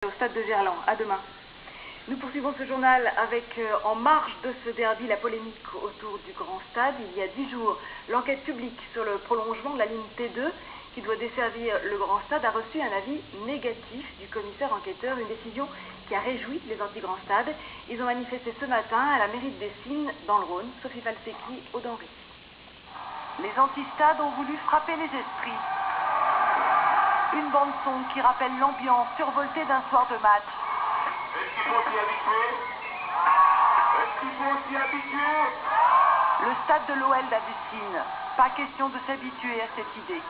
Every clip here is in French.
Au stade de Gerland. À demain. Nous poursuivons ce journal avec, en marge de ce derby, la polémique autour du Grand Stade. Il y a 10 jours, l'enquête publique sur le prolongement de la ligne T2 qui doit desservir le Grand Stade a reçu un avis négatif du commissaire enquêteur, une décision qui a réjoui les anti-Grand Stade. Ils ont manifesté ce matin à la mairie de Dessines, dans le Rhône. Sophie Falsecchi, Audenry. Les anti-stades ont voulu frapper les esprits. Une bande-son qui rappelle l'ambiance survoltée d'un soir de match. Est-ce qu'il faut s'y habituer? Est-ce qu'il faut s'y habituer? Le stade de l'OL d'Avicenne. Pas question de s'habituer à cette idée.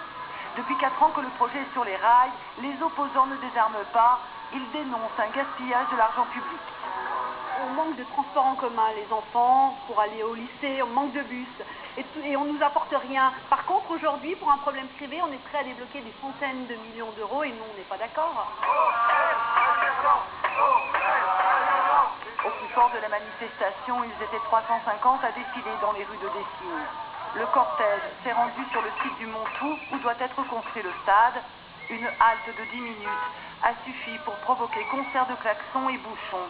Depuis 4 ans que le projet est sur les rails, les opposants ne désarment pas. Ils dénoncent un gaspillage de l'argent public. On manque de transport en commun, les enfants, pour aller au lycée, on manque de bus, et on ne nous apporte rien. Par contre, aujourd'hui, pour un problème privé, on est prêt à débloquer des centaines de millions d'euros, et nous, on n'est pas d'accord. Au plus fort de la manifestation, ils étaient 350 à défiler dans les rues de Dessines. Le cortège s'est rendu sur le site du Montou, où doit être construit le stade. Une halte de 10 minutes a suffi pour provoquer concert de klaxons et bouchons.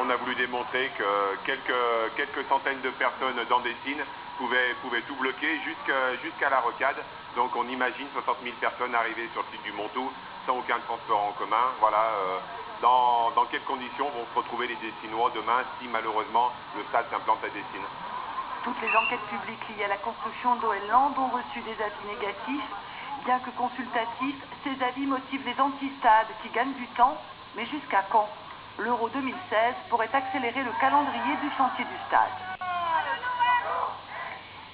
On a voulu démontrer que quelques centaines de personnes dans Dessines pouvaient tout bloquer jusqu'à la rocade. Donc on imagine 60 000 personnes arriver sur le site du Montou sans aucun transport en commun. Voilà, dans quelles conditions vont se retrouver les Dessinois demain si malheureusement le stade s'implante à Dessines? Toutes les enquêtes publiques liées à la construction d'OL Land ont reçu des avis négatifs. Bien que consultatifs, ces avis motivent les anti-stades qui gagnent du temps. Mais jusqu'à quand? L'Euro 2016 pourrait accélérer le calendrier du chantier du stade.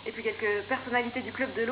Et puis quelques personnalités du club de l'eau.